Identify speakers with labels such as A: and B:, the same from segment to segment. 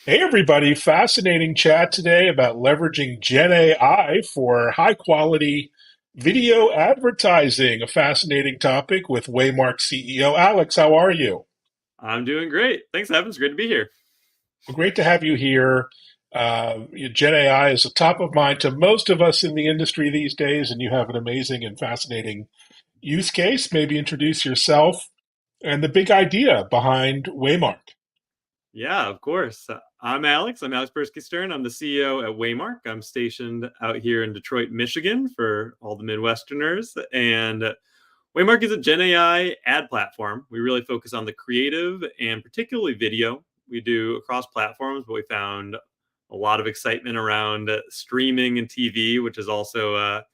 A: Hey, everybody. Fascinating chat today about leveraging Gen AI for high quality video advertising. A fascinating topic with Waymark CEO Alex. How are you?
B: I'm doing great. Thanks, Evan. It's great to be here.
A: Well, great to have you here. Gen AI is a top of mind to most of us in the industry these days, and you have an amazing and fascinating use case. Maybe introduce yourself and the big idea behind Waymark.
B: Yeah, of course. I'm Alex. I'm Alex Persky-Stern. I'm the CEO at Waymark. I'm stationed out here in Detroit, Michigan for all the Midwesterners. And Waymark is a Gen AI ad platform. We really focus on the creative and particularly video. We do across platforms, but we found a lot of excitement around streaming and TV, which is also a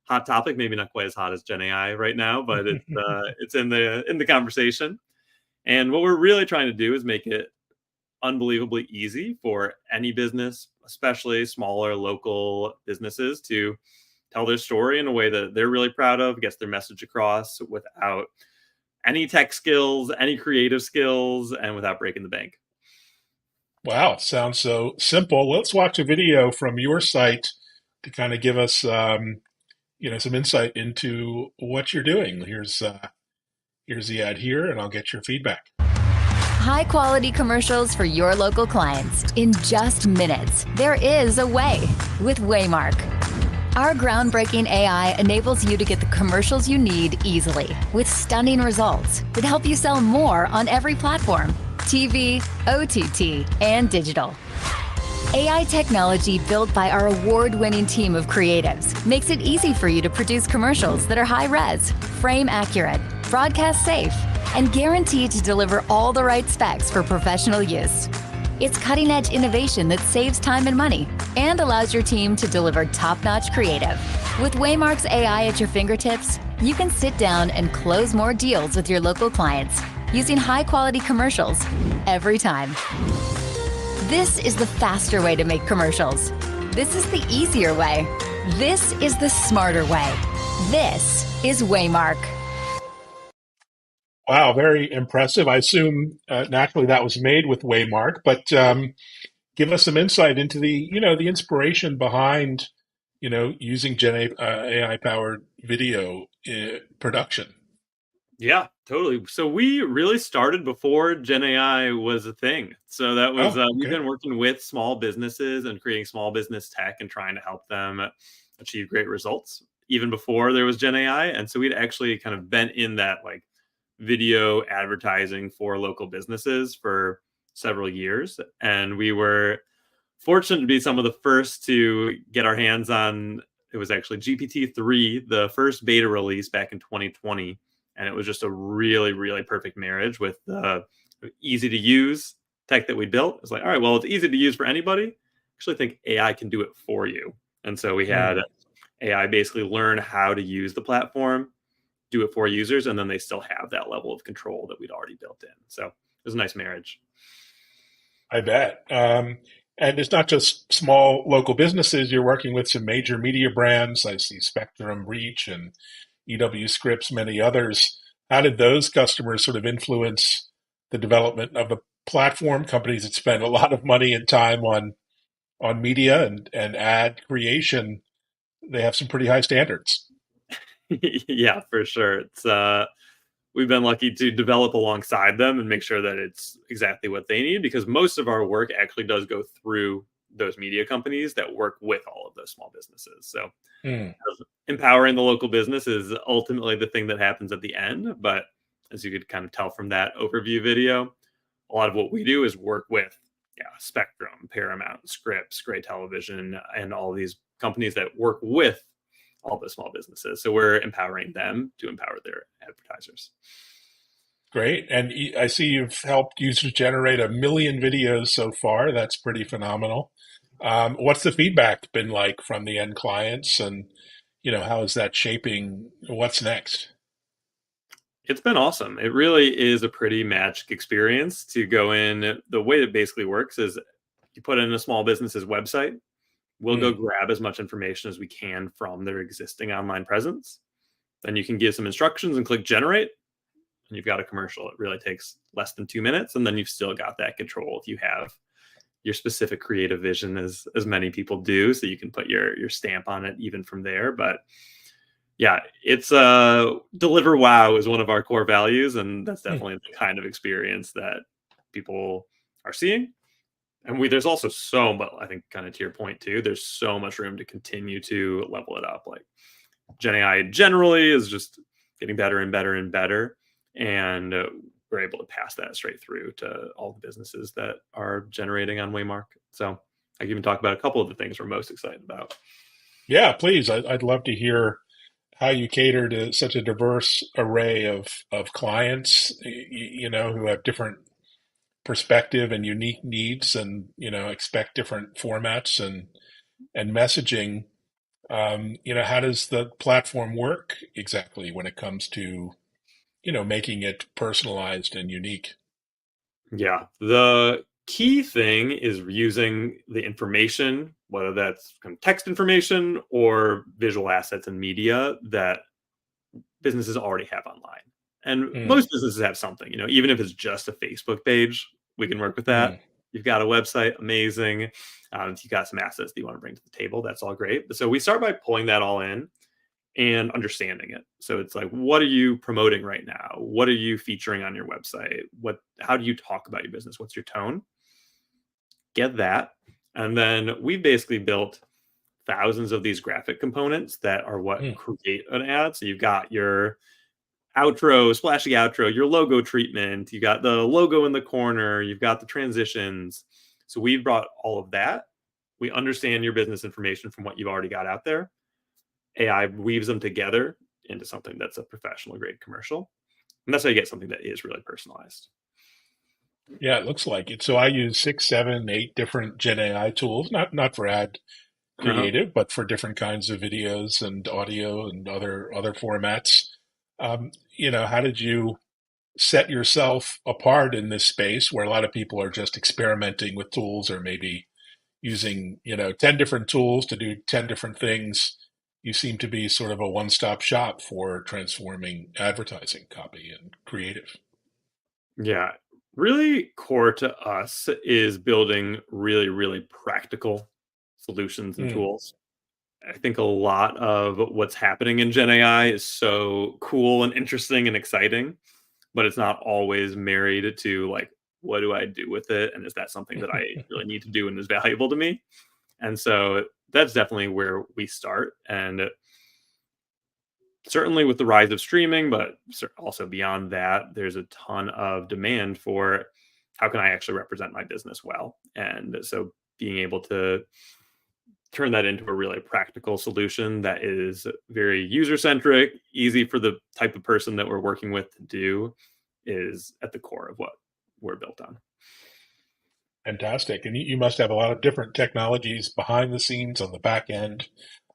B: hot topic. Maybe not quite as hot as Gen AI right now, but it's in the conversation. And what we're really trying to do is make it unbelievably easy for any business, especially smaller local businesses, to tell their story in a way that they're really proud of, gets their message across without any tech skills, any creative skills, and without breaking the bank.
A: Wow, sounds so simple. Let's watch a video from your site to kind of give us, some insight into what you're doing. Here's the ad here, and I'll get your feedback.
C: High quality commercials for your local clients in just minutes. There is a way with Waymark. Our groundbreaking AI enables you to get the commercials you need easily with stunning results that help you sell more on every platform: TV, OTT, and digital. AI technology built by our award-winning team of creatives makes it easy for you to produce commercials that are high-res, frame accurate, broadcast safe, and guaranteed to deliver all the right specs for professional use. It's cutting-edge innovation that saves time and money and allows your team to deliver top-notch creative. With Waymark's AI at your fingertips, you can sit down and close more deals with your local clients using high-quality commercials every time. This is the faster way to make commercials. This is the easier way. This is the smarter way. This is Waymark.
A: Wow, very impressive. I assume naturally that was made with Waymark, but give us some insight into the inspiration behind, using AI powered video production.
B: Yeah, totally. So we really started before Gen AI was a thing. So that was
A: Oh,
B: we've
A: okay.
B: been working with small businesses and creating small business tech and trying to help them achieve great results even before there was Gen AI. And so we'd actually kind of been in that like video advertising for local businesses for several years. And we were fortunate to be some of the first to get our hands on it was actually GPT-3, the first beta release back in 2020. And it was just a really, really perfect marriage with the easy to use tech that we built. It's like, all right, well, it's easy to use for anybody. I actually think AI can do it for you. And so we had
A: Hmm.
B: AI basically learn how to use the platform, do it for users, and then they still have that level of control that we'd already built in. So it was a nice marriage.
A: I bet. And it's not just small local businesses. You're working with some major media brands. I see Spectrum, Reach, and EW Scripps, many others. How did those customers sort of influence the development of the platform? Companies that spend a lot of money and time on media and ad creation, they have some pretty high standards.
B: Yeah, for sure. It's we've been lucky to develop alongside them and make sure that it's exactly what they need because most of our work actually does go through those media companies that work with all of those small businesses. So
A: Hmm.
B: empowering the local business is ultimately the thing that happens at the end. But as you could kind of tell from that overview video, a lot of what we do is work with Spectrum, Paramount, Scripps, Gray Television, and all these companies that work with all the small businesses. So we're empowering them to empower their advertisers.
A: Great. And I see you've helped users generate 1 million videos so far. That's pretty phenomenal. What's the feedback been like from the end clients, and how is that shaping what's next?
B: It's been awesome. It really is a pretty magic experience to go in. The way it basically works is you put in a small business's website. We'll go
A: Hmm.
B: grab as much information as we can from their existing online presence. Then you can give some instructions and click generate, and you've got a commercial. It really takes less than 2 minutes, and then you've still got that control if you have your specific creative vision as many people do, so you can put your stamp on it even from there. But yeah, it's deliver wow is one of our core values, and that's definitely the kind of experience that people are seeing. And there's also so much, I think, kind of to your point too, there's so much room to continue to level it up. Like Gen AI generally is just getting better and better and better. And we're able to pass that straight through to all the businesses that are generating on Waymark. So I can even talk about a couple of the things we're most excited about.
A: Yeah, please. I'd love to hear how you cater to such a diverse array of clients, who have different perspective and unique needs, and expect different formats and messaging. How does the platform work exactly when it comes to making it personalized and unique?
B: Yeah. The key thing is using the information, whether that's kind of text information or visual assets and media that businesses already have online. And
A: Mm,
B: most businesses have something, even if it's just a Facebook page, we can work with that.
A: mm,
B: You've got a website, amazing. If you got some assets that you want to bring to the table, that's all great. So we start by pulling that all in and understanding it. So it's like, what are you promoting right now? What are you featuring on your website? How do you talk about your business? What's your tone? Get that. And then we basically built thousands of these graphic components that are what
A: mm.
B: create an ad. So you've got your outro, splashy outro, your logo treatment, you got the logo in the corner, you've got the transitions. So we've brought all of that. We understand your business information from what you've already got out there. AI weaves them together into something that's a professional grade commercial. And that's how you get something that is really personalized.
A: Yeah, it looks like it. So I use 6, 7, 8 different Gen AI tools, not for ad
B: Uh-huh.
A: creative, but for different kinds of videos and audio and other formats. How did you set yourself apart in this space where a lot of people are just experimenting with tools, or maybe using 10 different tools to do 10 different things? You seem to be sort of a one-stop shop for transforming advertising copy and creative.
B: Yeah. Really core to us is building really, really practical solutions and
A: Mm.
B: tools. I think a lot of what's happening in Gen AI is so cool and interesting and exciting, but it's not always married to like, what do I do with it? And is that something that I really need to do and is valuable to me? And so that's definitely where we start. And certainly with the rise of streaming, but also beyond that, there's a ton of demand for how can I actually represent my business well. And so being able to turn that into a really practical solution that is very user centric, easy for the type of person that we're working with to do is at the core of what we're built on.
A: Fantastic. And you must have a lot of different technologies behind the scenes on the back end.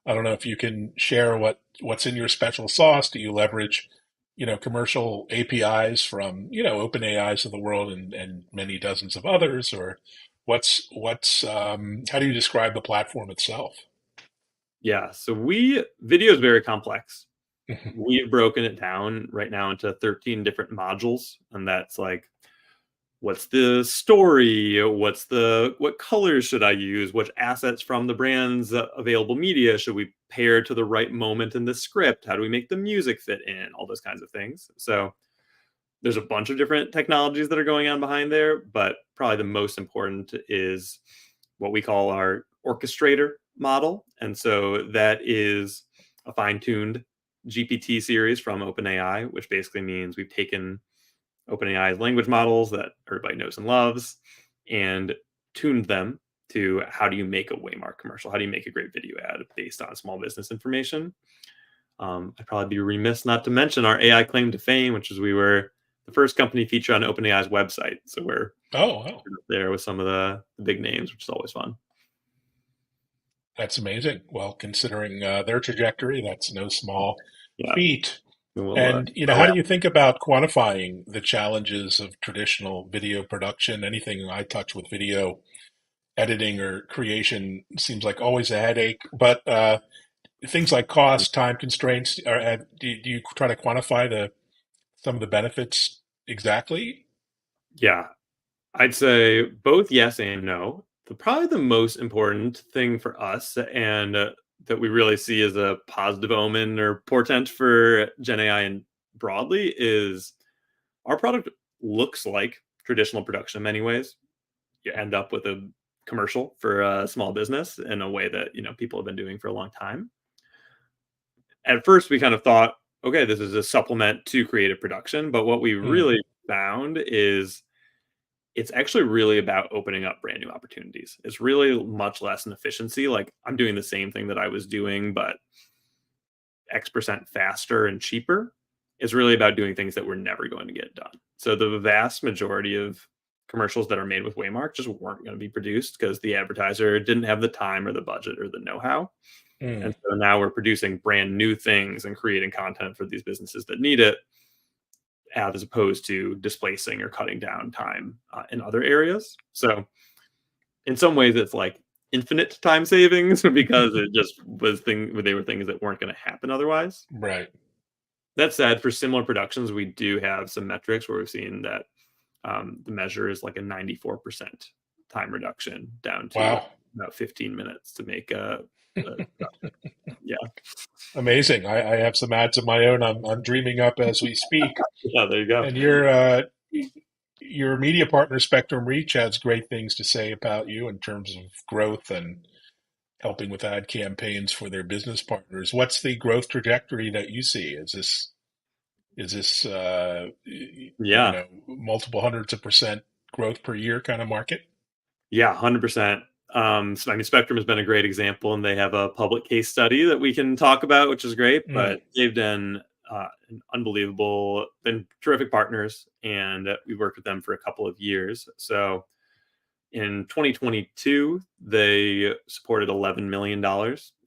A: I don't know if you can share what's in your special sauce. Do you leverage, commercial APIs from, open AIs of the world and many dozens of others, or how do you describe the platform itself?
B: Yeah. So video is very complex. We've broken it down right now into 13 different modules. And that's like, what's the story? What colors should I use? Which assets from the brand's available media should we pair to the right moment in the script? How do we make the music fit in? All those kinds of things. So there's a bunch of different technologies that are going on behind there, but probably the most important is what we call our orchestrator model. And so that is a fine-tuned GPT series from OpenAI, which basically means we've taken OpenAI's language models that everybody knows and loves and tuned them to how do you make a Waymark commercial? How do you make a great video ad based on small business information? I'd probably be remiss not to mention our AI claim to fame, which is we were the first company featured on OpenAI's website. So we're
A: Oh, wow.
B: there with some of the big names, which is always fun.
A: That's amazing. Well, considering their trajectory, that's no small
B: Yeah.
A: feat.
B: We'll
A: And,
B: grow
A: how do
B: out.
A: you think about quantifying the challenges of traditional video production? Anything I touch with video editing or creation seems like always a headache, but things like cost, time constraints, do you try to quantify some of the benefits exactly?
B: Yeah. I'd say both yes and no. Probably the most important thing for us, and that we really see as a positive omen or portent for Gen AI and broadly, is our product looks like traditional production in many ways. You end up with a commercial for a small business in a way that people have been doing for a long time. At first, we kind of thought, okay, this is a supplement to creative production, but what we
A: Mm,
B: really found is it's actually really about opening up brand new opportunities. It's really much less in efficiency. Like, I'm doing the same thing that I was doing, but X% faster and cheaper. It's really about doing things that we're never going to get done. So the vast majority of commercials that are made with Waymark just weren't going to be produced because the advertiser didn't have the time or the budget or the know-how. And
A: mm.
B: so now we're producing brand new things and creating content for these businesses that need it, as opposed to displacing or cutting down time in other areas. So in some ways, it's like infinite time savings because it just they were things that weren't going to happen otherwise.
A: Right.
B: That said, for similar productions, we do have some metrics where we've seen that the measure is like a 94% time reduction down to
A: Wow.
B: about 15 minutes to make yeah.
A: Amazing. I have some ads of my own. I'm dreaming up as we speak.
B: Yeah, there you go.
A: And your media partner, Spectrum Reach, has great things to say about you in terms of growth and helping with ad campaigns for their business partners. What's the growth trajectory that you see? Is this
B: Yeah.
A: multiple hundreds of percent growth per year kind of market?
B: Yeah, 100%. So, I mean, Spectrum has been a great example, and they have a public case study that we can talk about, which is great.
A: Mm,
B: But they've done been terrific partners, and we've worked with them for a couple of years. So in 2022, they supported $11 million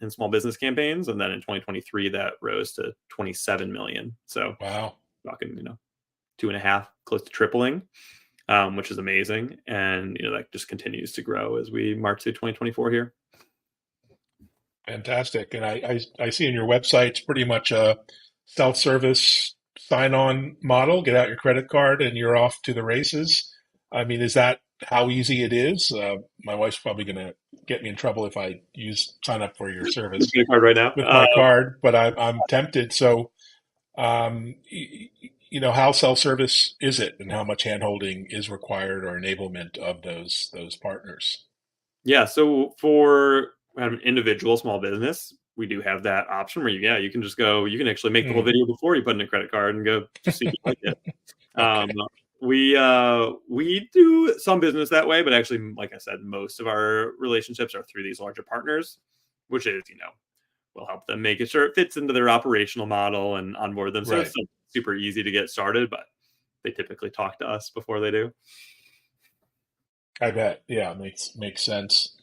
B: in small business campaigns, and then in 2023, that rose to $27 million. So
A: wow.
B: talking, two and a half, close to tripling, which is amazing. And, that just continues to grow as we march through 2024 here.
A: Fantastic. And I see in your website it's pretty much a self-service sign-on model. Get out your credit card and you're off to the races. I mean, is that how easy it is? My wife's probably going to get me in trouble if I sign up for your service
B: Credit card right now.
A: with my card, but I'm tempted. So, how self-service is it, and how much handholding is required or enablement of those partners?
B: Yeah. So for an individual small business, we do have that option where you can just go, you can actually make the whole
A: Mm,
B: video before you put in a credit card and go just see if you like it.
A: okay.
B: We do some business that way, but actually, like I said, most of our relationships are through these larger partners, which is, we'll help them make sure it fits into their operational model and onboard them. So
A: Right.
B: it's super easy to get started, but they typically talk to us before they do.
A: I bet. Yeah, makes sense.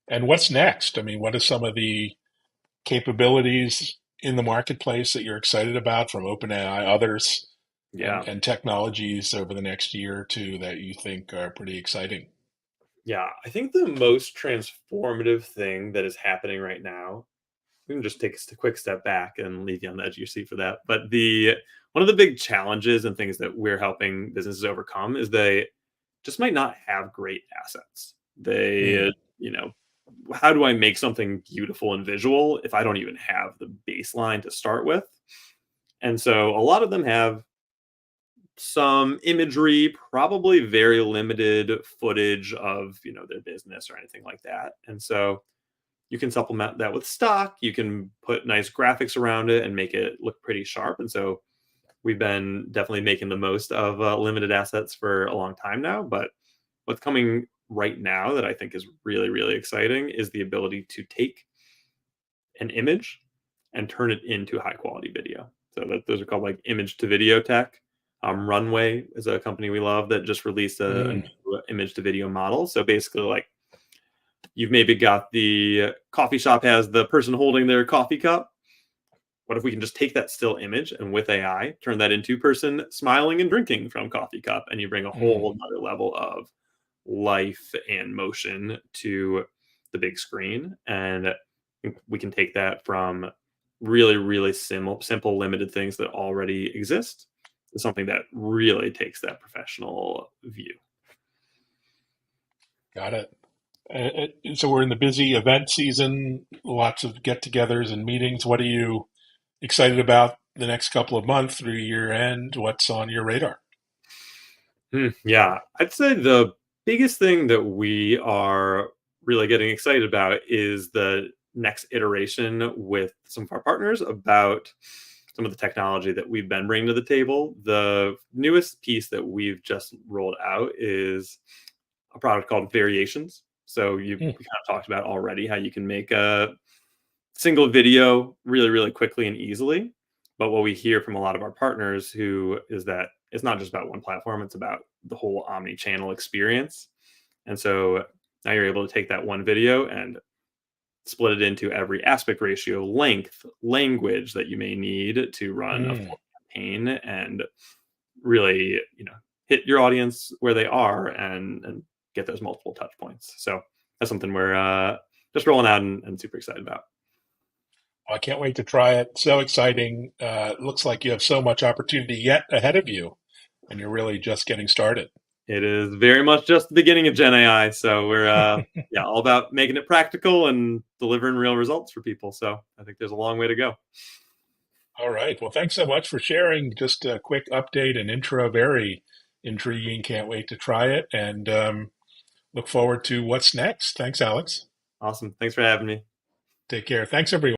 A: And what's next? I mean, what are some of the capabilities in the marketplace that you're excited about from OpenAI, others,
B: Yeah.
A: and technologies over the next year or two that you think are pretty exciting?
B: Yeah. I think the most transformative thing that is happening right now, we can just take a quick step back and leave you on the edge of your seat for that. But one of the big challenges and things that we're helping businesses overcome is they just might not have great assets.
A: Mm,
B: How do I make something beautiful and visual if I don't even have the baseline to start with? And so a lot of them have some imagery, probably very limited footage of, their business or anything like that. And so you can supplement that with stock. You can put nice graphics around it and make it look pretty sharp. And so we've been definitely making the most of limited assets for a long time now. But what's coming right now that I think is really, really exciting is the ability to take an image and turn it into high quality video. So those are called like image to video tech. Runway is a company we love that just released a
A: mm,
B: new image to video model. So basically, like, you've maybe got the coffee shop has the person holding their coffee cup. What if we can just take that still image and with AI turn that into person smiling and drinking from coffee cup, and you bring a
A: mm.
B: whole other level of life and motion to the big screen. And we can take that from really, really simple, limited things that already exist to something that really takes that professional view.
A: Got it. So we're in the busy event season, lots of get-togethers and meetings. What are you excited about the next couple of months through year end? What's on your radar?
B: Yeah, I'd say the biggest thing that we are really getting excited about is the next iteration with some of our partners about some of the technology that we've been bringing to the table. The newest piece that we've just rolled out is a product called Variations. So we kind of talked about already how you can make a single video really, really quickly and easily. But what we hear from a lot of our partners who is that it's not just about one platform, it's about the whole omni-channel experience. And so now you're able to take that one video and split it into every aspect ratio, length, language that you may need to run a full campaign and really, hit your audience where they are and get those multiple touch points. So that's something we're just rolling out and super excited about.
A: I can't wait to try it. So exciting. It looks like you have so much opportunity yet ahead of you, and you're really just getting started.
B: It is very much just the beginning of Gen AI. So we're all about making it practical and delivering real results for people. So I think there's a long way to go.
A: All right. Well, thanks so much for sharing. Just a quick update and intro. Very intriguing. Can't wait to try it, and look forward to what's next. Thanks, Alex.
B: Awesome. Thanks for having me.
A: Take care. Thanks, everyone.